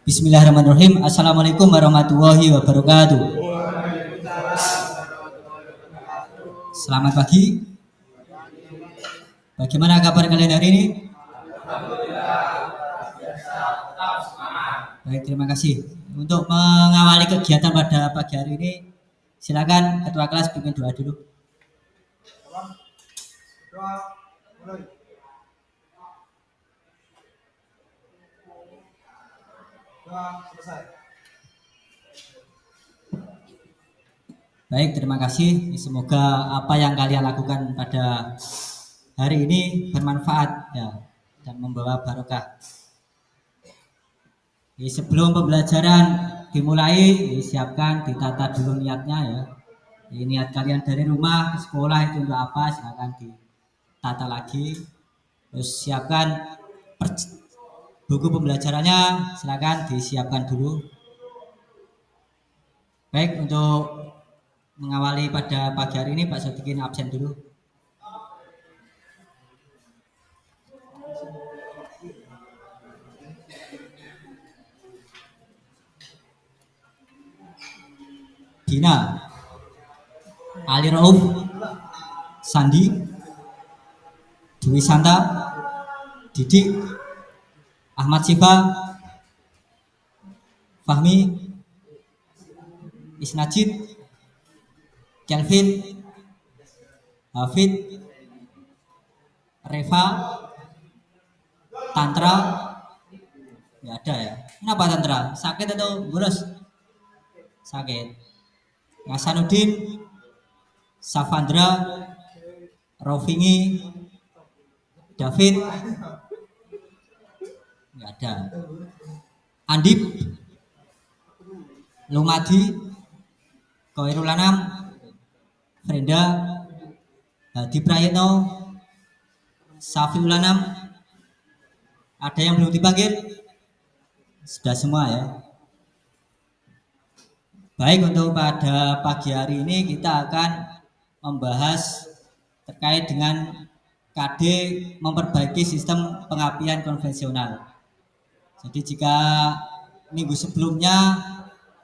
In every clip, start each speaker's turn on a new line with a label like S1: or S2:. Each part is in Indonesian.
S1: Bismillahirrahmanirrahim. Assalamualaikum warahmatullahi wabarakatuh. Selamat pagi. Bagaimana kabar kalian hari ini? Baik, terima kasih. Untuk mengawali kegiatan pada pagi hari ini, silakan ketua kelas pimpin doa dulu. Baik, terima kasih. Semoga apa yang kalian lakukan pada hari ini bermanfaat ya, dan membawa barokah. Sebelum pembelajaran dimulai, siapkan, ditata dulu niatnya ya. Niat kalian dari rumah ke sekolah itu untuk apa? Silakan ditata lagi. Terus siapkan buku pembelajarannya, silakan disiapkan dulu. Baik, untuk mengawali pada pagi hari ini Pak Sodikin absen dulu. Dina, Ali Rauf, Sandi, Dewi Santa, Didik, Ahmad Sifa, Fahmi, Isnajid, Kelvin, Hafid, Reva, Tantra, nggak ada ya. Kenapa Tantra? Sakit atau bolos? Sakit. Hasanuddin, Safandra, Rofingi, David, nggak ada. Andip, Lumadi, Koirul Anam, Frenda, Hadi Prayitno, Safiul Anam. Ada yang belum dipanggil? Sudah semua ya. Baik, untuk pada pagi hari ini kita akan membahas terkait dengan KD memperbaiki sistem pengapian konvensional. Jadi jika minggu sebelumnya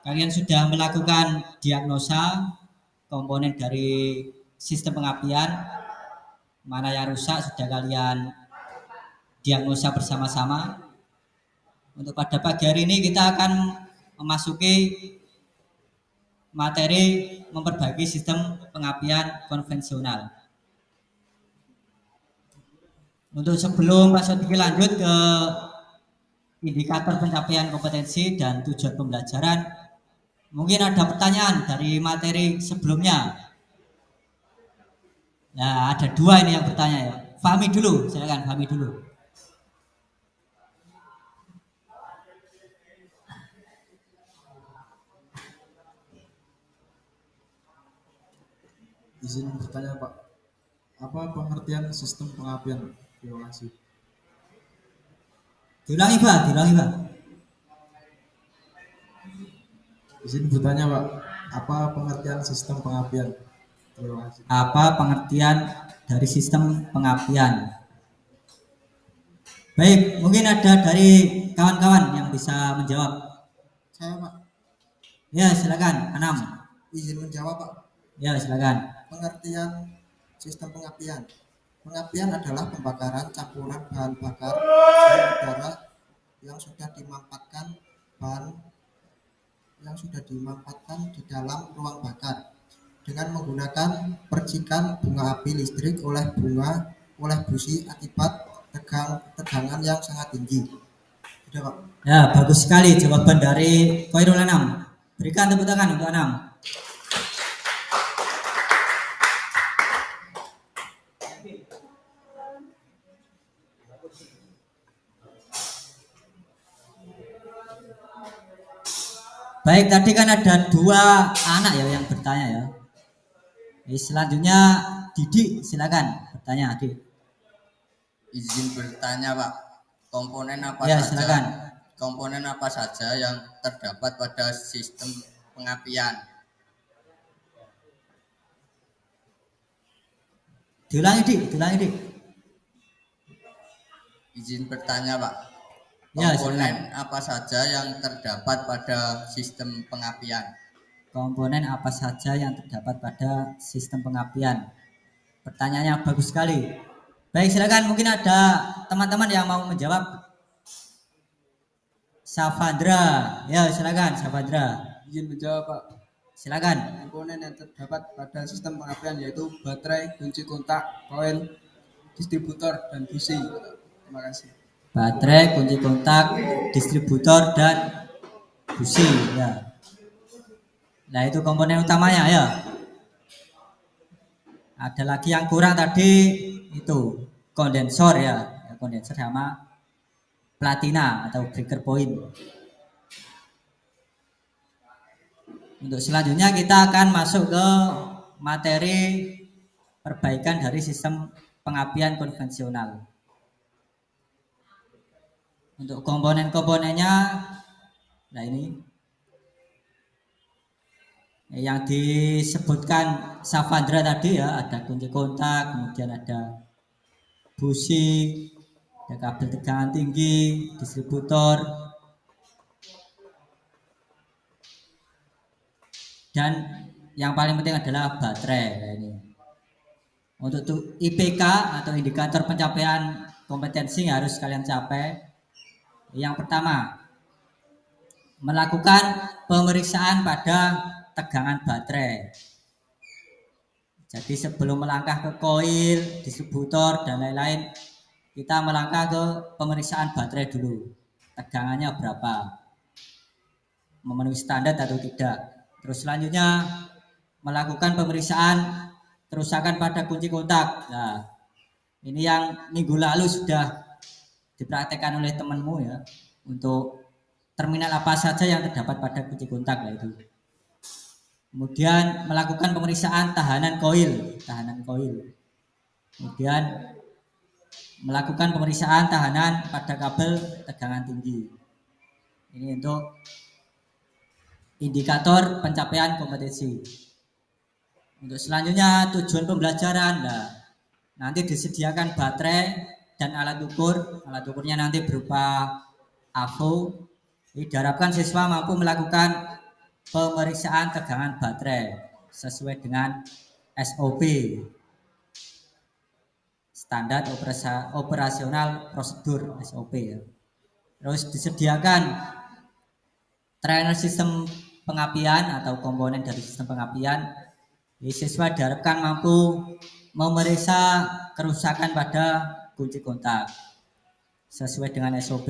S1: kalian sudah melakukan diagnosa komponen dari sistem pengapian, mana yang rusak sudah kalian diagnosa bersama-sama. Untuk pada pagi hari ini kita akan memasuki materi memperbaiki sistem pengapian konvensional. Untuk sebelum Pak Sodiki lanjut ke indikator pencapaian kompetensi dan tujuan pembelajaran, mungkin ada pertanyaan dari materi sebelumnya. Nah, ada dua ini yang bertanya ya. Fahmi dulu, silakan Fahmi dulu.
S2: Izin bertanya Pak, apa pengertian sistem pengapian? Terima kasih.
S1: Diulangi Pak.
S2: Izin bertanya Pak, apa pengertian sistem pengapian? Terima kasih.
S1: Apa pengertian dari sistem pengapian? Baik, mungkin ada dari kawan-kawan yang bisa menjawab.
S3: Saya Pak.
S1: Ya, silakan. Anam.
S3: Izin menjawab Pak.
S1: Ya, silakan.
S3: Pengertian sistem pengapian. Pengapian adalah pembakaran campuran bahan bakar dan udara yang sudah dimampatkan di dalam ruang bakar dengan menggunakan percikan bunga api listrik oleh busi akibat tegangan yang sangat tinggi. Sudah Pak.
S1: Ya, bagus sekali jawaban dari Koirul Anam. Berikan tepuk tangan untuk Anam. Baik, tadi kan ada dua anak ya yang bertanya ya. Selanjutnya Didik, silakan bertanya Adik.
S4: Izin bertanya Pak, komponen apa
S1: Ya,
S4: saja?
S1: silakan.
S4: Komponen apa saja yang terdapat pada sistem pengapian?
S1: Diulangi Dik.
S4: Izin bertanya Pak,
S1: Ya,
S4: Komponen
S1: silakan.
S4: apa saja yang terdapat pada sistem pengapian?
S1: Komponen apa saja yang terdapat pada sistem pengapian? Pertanyaannya bagus sekali. Baik, silakan. Mungkin ada teman-teman yang mau menjawab. Safadra, ya silakan Safadra.
S5: Izin menjawab Pak.
S1: Silakan.
S5: Komponen yang terdapat pada sistem pengapian yaitu baterai, kunci kontak, koil, distributor, dan busi. Terima kasih.
S1: Baterai, kunci kontak, distributor, dan busi. Ya. Nah itu komponen utamanya ya. Ada lagi yang kurang tadi itu kondensor ya, kondensor sama platina atau breaker point. Untuk selanjutnya kita akan masuk ke materi perbaikan dari sistem pengapian konvensional. Untuk komponen-komponennya, nah ini yang disebutkan Safandra tadi ya, ada kunci kontak, kemudian ada busi, ada kabel tegangan tinggi, distributor, dan yang paling penting adalah baterai. Nah, ini untuk IPK atau indikator pencapaian kompetensi yang harus kalian capai. Yang pertama, melakukan pemeriksaan pada tegangan baterai. Jadi sebelum melangkah ke koil, distributor, dan lain-lain, kita melangkah ke pemeriksaan baterai dulu. Tegangannya berapa? Memenuhi standar atau tidak? Terus selanjutnya melakukan pemeriksaan kerusakan pada kunci kontak. Nah, ini yang minggu lalu sudah dipraktekkan oleh temanmu ya, untuk terminal apa saja yang terdapat pada kunci kontak lah itu. Kemudian melakukan pemeriksaan tahanan koil. Kemudian melakukan pemeriksaan tahanan pada kabel tegangan tinggi. Ini untuk indikator pencapaian kompetensi. Untuk selanjutnya tujuan pembelajaran. Nah, nanti disediakan baterai dan alat ukur. Alat ukurnya nanti berupa AVO. Diharapkan siswa mampu melakukan pemeriksaan tegangan baterai sesuai dengan SOP, standar operasional prosedur SOP ya. Terus disediakan trainer sistem pengapian atau komponen dari sistem pengapian. Siswa diharapkan mampu memeriksa kerusakan pada kunci kontak sesuai dengan SOP.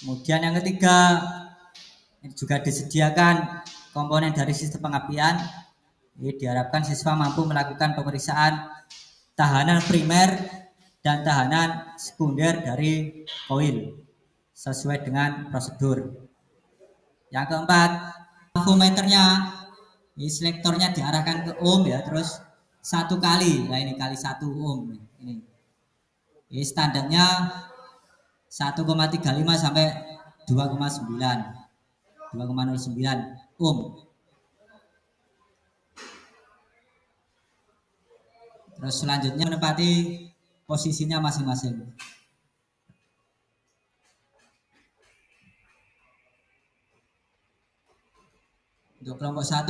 S1: Kemudian yang ketiga, juga disediakan komponen dari sistem pengapian. Diharapkan siswa mampu melakukan pemeriksaan tahanan primer dan tahanan sekunder dari koil sesuai dengan prosedur. Yang keempat, avometernya, selektornya diarahkan ke ohm ya, terus 1 kali. Nah ini kali 1 ohm ini. Standarnya 1,35 sampai 2,09 ohm. Terus selanjutnya menempati posisinya masing-masing. Untuk kelompok 1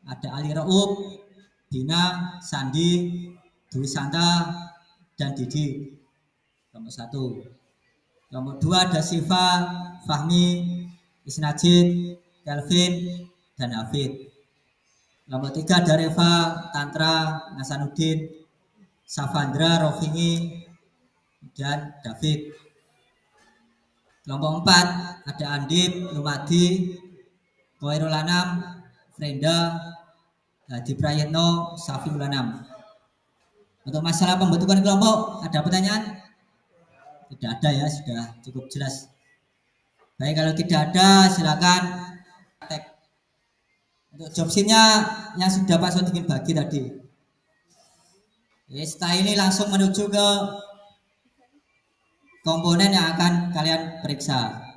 S1: ada Ali Raub, Dina, Sandi, Dwi Santa, dan Didi. Kelompok 1. Kelompok 2 ada Siva, Fahmi, Isnajid, Kelvin, dan Hafid. Kelompok 3 ada Reva, Tantra, Nasanuddin, Safandra, Rofingi, dan David. Kelompok 4 ada Andip, Lumadi, Koirul Anam, Frenda, Hadi Prayetno, Safiul Anam. Untuk masalah pembentukan kelompok, ada pertanyaan? Tidak ada ya, sudah cukup jelas. Baik, kalau tidak ada silakan tek. Untuk job sheet-nya yang sudah Pak Sodikin bagi tadi. Setelah ini langsung menuju ke komponen yang akan kalian periksa.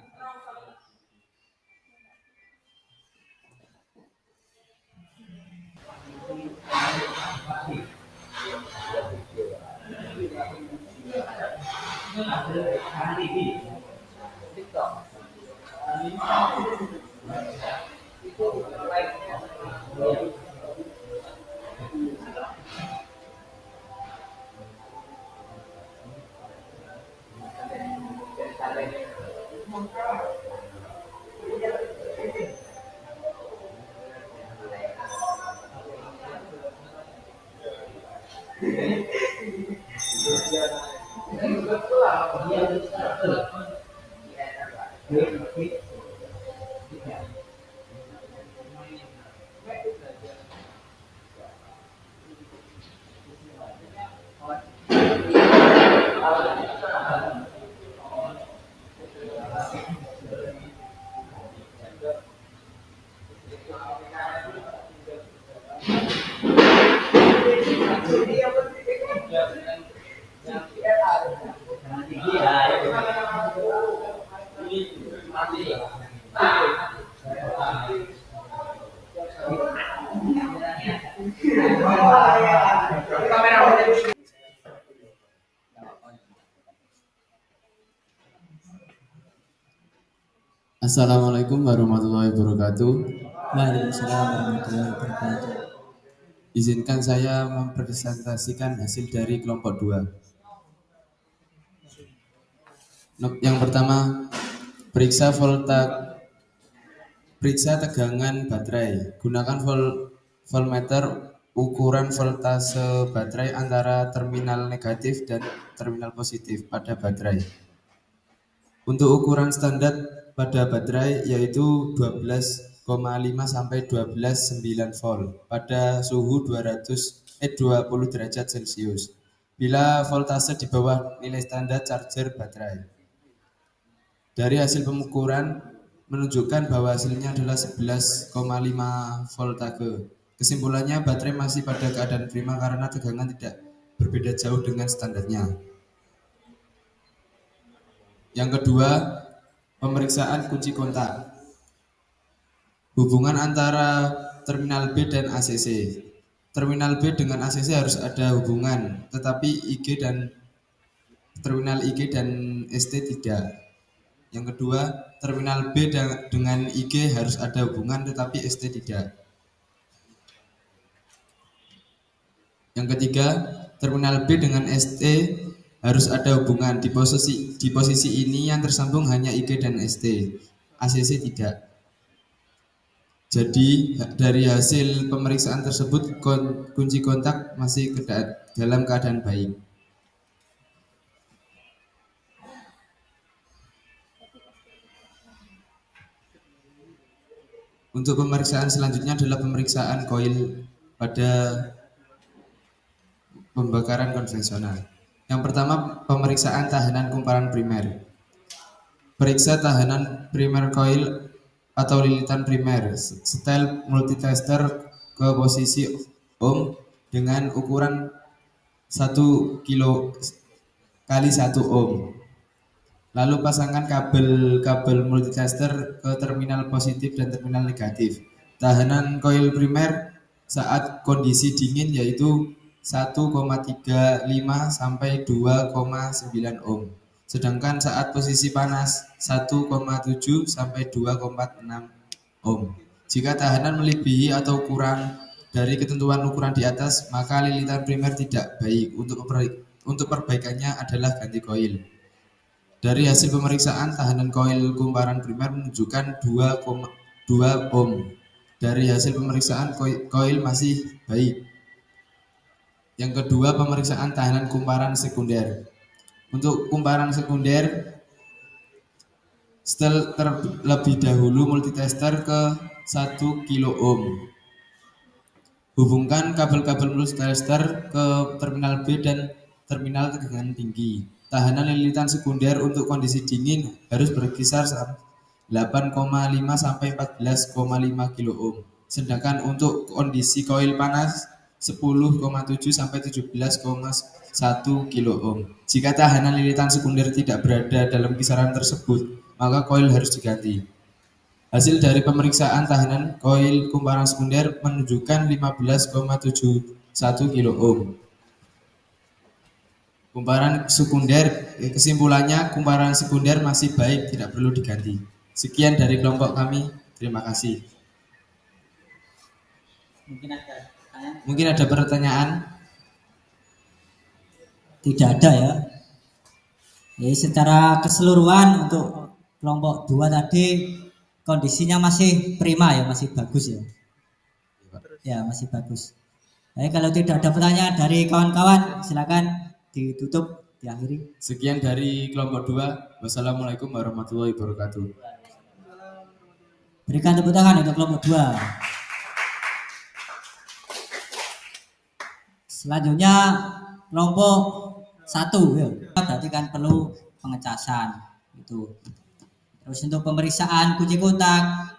S6: Assalamualaikum warahmatullahi wabarakatuh.
S1: Waalaikumsalam warahmatullahi wabarakatuh.
S6: Izinkan saya mempresentasikan hasil dari kelompok 2. Yang pertama, periksa tegangan baterai. Gunakan voltmeter ukuran voltase baterai antara terminal negatif dan terminal positif pada baterai. Untuk ukuran standar pada baterai yaitu 12,5 sampai 12,9 volt pada suhu 20 derajat Celcius. Bila voltase di bawah nilai standar charger baterai. Dari hasil pengukuran menunjukkan bahwa hasilnya adalah 11,5 voltage. Kesimpulannya, baterai masih pada keadaan prima karena tegangan tidak berbeda jauh dengan standarnya. Yang kedua, pemeriksaan kunci kontak. Hubungan antara terminal B dan ACC. Terminal B dengan ACC harus ada hubungan, tetapi terminal IG dan ST tidak. Yang kedua, terminal B dengan IG harus ada hubungan, tetapi ST tidak. Yang ketiga, terminal B dengan ST harus ada hubungan. Di posisi ini yang tersambung hanya IG dan ST, ACC tidak. Jadi dari hasil pemeriksaan tersebut kunci kontak masih dalam keadaan baik. Untuk pemeriksaan selanjutnya adalah pemeriksaan koil pada pembakaran konvensional. Yang pertama, pemeriksaan tahanan kumparan primer. Periksa tahanan primer koil atau lilitan primer, setel multitester ke posisi ohm dengan ukuran 1 kilo kali 1 ohm. Lalu pasangkan kabel multitester ke terminal positif dan terminal negatif. Tahanan koil primer saat kondisi dingin yaitu 1,35 sampai 2,9 ohm. Sedangkan saat posisi panas 1,7 sampai 2,6 ohm. Jika tahanan melebihi atau kurang dari ketentuan ukuran di atas, maka lilitan primer tidak baik. Untuk perbaikannya adalah ganti koil. Dari hasil pemeriksaan tahanan koil kumparan primer menunjukkan 2,2 ohm. Dari hasil pemeriksaan koil masih baik. Yang kedua, pemeriksaan tahanan kumparan sekunder. Untuk kumparan sekunder, setel terlebih dahulu multitester ke 1 kilo ohm. Hubungkan kabel-kabel multitester ke terminal B dan terminal tegangan tinggi. Tahanan lilitan sekunder untuk kondisi dingin harus berkisar 8,5 sampai 14,5 kilo ohm. Sedangkan untuk kondisi koil panas 10,7 sampai 17,1 kilo ohm. Jika tahanan lilitan sekunder tidak berada dalam kisaran tersebut, maka koil harus diganti. Hasil dari pemeriksaan tahanan koil kumparan sekunder menunjukkan 15,71 kilo ohm. Kumparan sekunder, kesimpulannya kumparan sekunder masih baik, tidak perlu diganti. Sekian dari kelompok kami, terima kasih. Mungkin ada pertanyaan?
S1: Tidak ada ya. Jadi secara keseluruhan untuk kelompok 2 tadi kondisinya masih prima ya, masih bagus ya. Ya, masih bagus. Baik, kalau tidak ada pertanyaan dari kawan-kawan, silakan ditutup, diakhiri.
S6: Sekian dari kelompok 2. Wassalamualaikum warahmatullahi wabarakatuh.
S1: Berikan tepuk tangan untuk kelompok 2. Selanjutnya kelompok 1 ya. Berarti kan perlu pengecasan itu. Terus untuk pemeriksaan kunci kontak,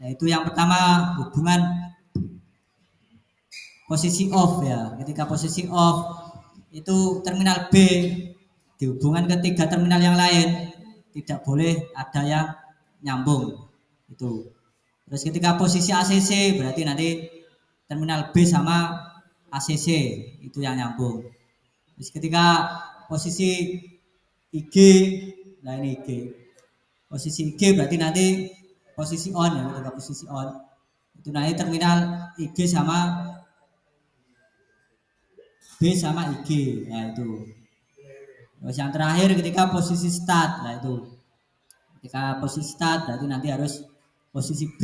S1: yaitu yang pertama hubungan posisi off ya. Ketika posisi off itu terminal B dihubungkan ke 3 terminal yang lain, tidak boleh ada yang nyambung itu. Terus ketika posisi ACC berarti nanti terminal B sama ACC itu yang nyambung. Terus ketika posisi IG, nah ini IG, posisi IG berarti nanti posisi on ya. Ketika posisi on itu nanti terminal IG sama B sama IG, nah itu. Terus yang terakhir ketika posisi start, nah itu. Ketika posisi start berarti nanti harus posisi B,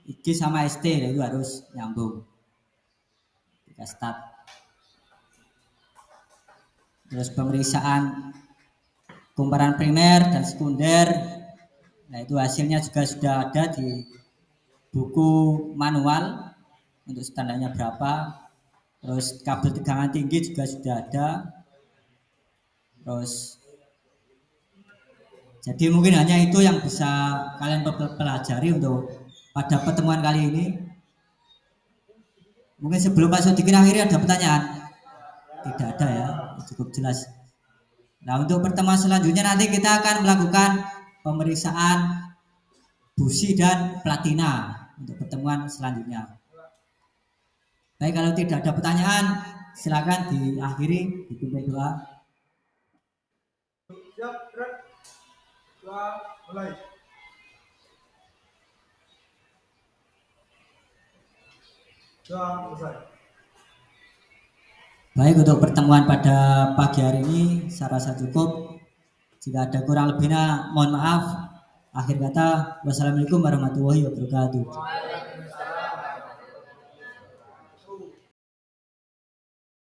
S1: IG sama ST, nah itu harus nyambung. Ketika start. Terus pemeriksaan kumparan primer dan sekunder, nah itu hasilnya juga sudah ada di buku manual untuk standarnya berapa. Terus kabel tegangan tinggi juga sudah ada. Terus jadi mungkin hanya itu yang bisa kalian pelajari untuk pada pertemuan kali ini. Mungkin sebelum Pak Sodikin akhiri ada pertanyaan? Tidak ada ya, cukup jelas. Nah untuk pertemuan selanjutnya nanti kita akan melakukan pemeriksaan busi dan platina untuk pertemuan selanjutnya. Baik, kalau tidak ada pertanyaan, silakan diakhiri, dipimpin doa.
S2: Siap, mulai. Selesai.
S1: Baik, untuk pertemuan pada pagi hari ini saya rasa cukup. Jika ada kurang lebihnya mohon maaf. Akhir kata, wassalamualaikum warahmatullahi wabarakatuh.